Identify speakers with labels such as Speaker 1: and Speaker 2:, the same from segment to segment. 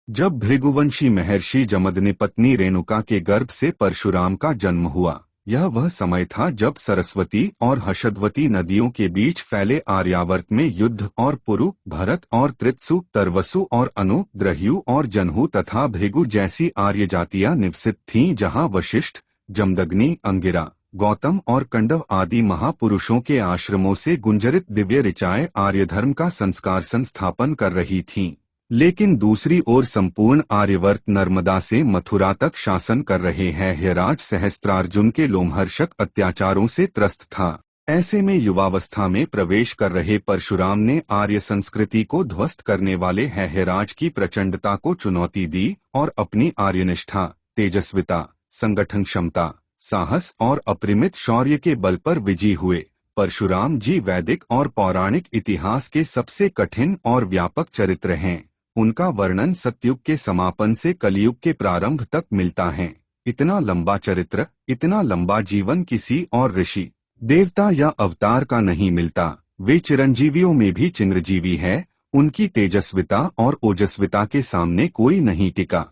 Speaker 1: जब भृगुवंशी महर्षि जमदग्नि पत्नी रेणुका के गर्भ से परशुराम का जन्म हुआ, यह वह समय था जब सरस्वती और हषद्वती नदियों के बीच फैले आर्यावर्त में युद्ध और पुरु, भरत और त्रित्सु, तरवसु और अनु, द्रह्यु और जनहु तथा भृगु जैसी आर्य जातियां निवसित थीं, जहां वशिष्ठ, जमदग्नि, अंगिरा, गौतम और कंडव आदि महापुरुषों के आश्रमों से गुंजरित दिव्य ऋचाएं आर्यधर्म का संस्कार संस्थापन कर रही थीं। लेकिन दूसरी ओर संपूर्ण आर्यवर्त नर्मदा से मथुरा तक शासन कर रहे हैं हेराज सहस्त्रार्जुन के लोमहर्षक अत्याचारों से त्रस्त था। ऐसे में युवावस्था में प्रवेश कर रहे परशुराम ने आर्य संस्कृति को ध्वस्त करने वाले हेराज की प्रचंडता को चुनौती दी और अपनी आर्यनिष्ठा, तेजस्विता, संगठन क्षमता, साहस और अपरिमित शौर्य के बल पर विजयी हुए। परशुराम जी वैदिक और पौराणिक इतिहास के सबसे कठिन और व्यापक चरित्र हैं। उनका वर्णन सतयुग के समापन से कलयुग के प्रारंभ तक मिलता है। इतना लंबा चरित्र, इतना लंबा जीवन किसी और ऋषि, देवता या अवतार का नहीं मिलता। वे चिरंजीवियों में भी चिरंजीवी है। उनकी तेजस्विता और ओजस्विता के सामने कोई नहीं टिका।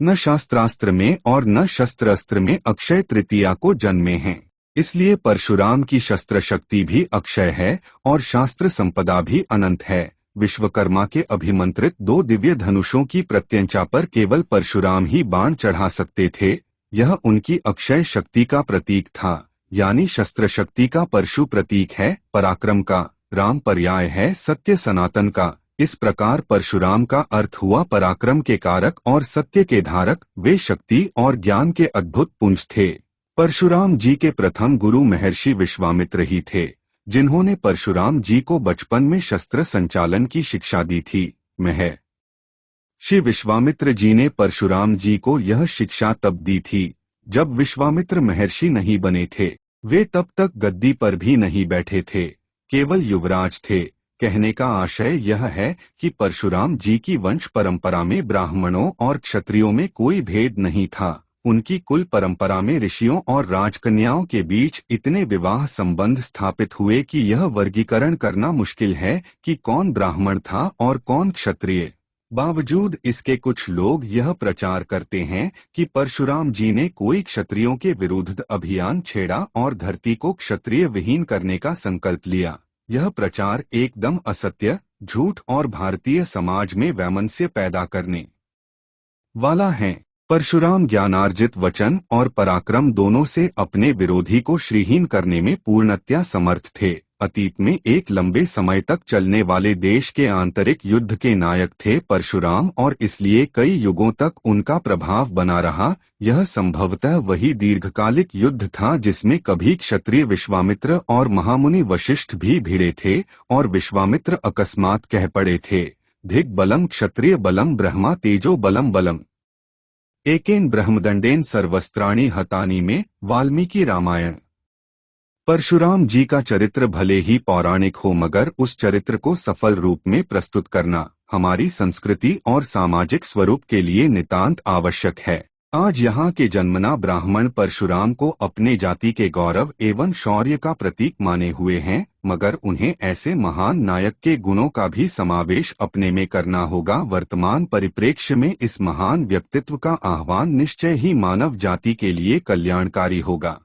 Speaker 1: न शास्त्रास्त्र में और न शस्त्रास्त्र में अक्षय तृतीया को जन्मे हैं। इसलिए परशुराम की शस्त्र शक्ति भी अक्षय है और शास्त्र संपदा भी अनंत है। विश्वकर्मा के अभिमंत्रित 2 दिव्य धनुषों की प्रत्यंचा पर केवल परशुराम ही बाण चढ़ा सकते थे। यह उनकी अक्षय शक्ति का प्रतीक था, यानी शस्त्र शक्ति का परशु प्रतीक है, पराक्रम का राम पर्याय है, सत्य सनातन का। इस प्रकार परशुराम का अर्थ हुआ पराक्रम के कारक और सत्य के धारक। वे शक्ति और ज्ञान के अद्भुत पुंज थे। परशुराम जी के प्रथम गुरु महर्षि विश्वामित्र ही थे, जिन्होंने परशुराम जी को बचपन में शस्त्र संचालन की शिक्षा दी थी। महर्षि विश्वामित्र जी ने परशुराम जी को यह शिक्षा तब दी थी जब विश्वामित्र महर्षि नहीं बने थे। वे तब तक गद्दी पर भी नहीं बैठे थे, केवल युवराज थे। कहने का आशय यह है कि परशुराम जी की वंश परंपरा में ब्राह्मणों और क्षत्रियों में कोई भेद नहीं था। उनकी कुल परंपरा में ऋषियों और राजकन्याओं के बीच इतने विवाह संबंध स्थापित हुए कि यह वर्गीकरण करना मुश्किल है कि कौन ब्राह्मण था और कौन क्षत्रिय। बावजूद इसके कुछ लोग यह प्रचार करते हैं कि परशुराम जी ने कोई क्षत्रियों के विरुद्ध अभियान छेड़ा और धरती को क्षत्रिय विहीन करने का संकल्प लिया। यह प्रचार एकदम असत्य, झूठ और भारतीय समाज में वैमनस्य पैदा करने वाला है। परशुराम ज्ञानार्जित वचन और पराक्रम दोनों से अपने विरोधी को श्रीहीन करने में पूर्णतया समर्थ थे। अतीत में एक लंबे समय तक चलने वाले देश के आंतरिक युद्ध के नायक थे परशुराम, और इसलिए कई युगों तक उनका प्रभाव बना रहा। यह संभवतः वही दीर्घकालिक युद्ध था जिसमें कभी क्षत्रिय विश्वामित्र और महामुनि वशिष्ठ भी भिड़े थे और विश्वामित्र अकस्मात कह पड़े थे, धिक बलम क्षत्रिय बलम ब्रह्मा तेजो बलम बलम एकेन ब्रह्मदंडेन सर्वस्त्राणि हतानि में। वाल्मीकि रामायण। परशुराम जी का चरित्र भले ही पौराणिक हो, मगर उस चरित्र को सफल रूप में प्रस्तुत करना हमारी संस्कृति और सामाजिक स्वरूप के लिए नितांत आवश्यक है। आज यहाँ के जन्मना ब्राह्मण परशुराम को अपने जाति के गौरव एवं शौर्य का प्रतीक माने हुए हैं, मगर उन्हें ऐसे महान नायक के गुणों का भी समावेश अपने में करना होगा। वर्तमान परिप्रेक्ष्य में इस महान व्यक्तित्व का आह्वान निश्चय ही मानव जाति के लिए कल्याणकारी होगा।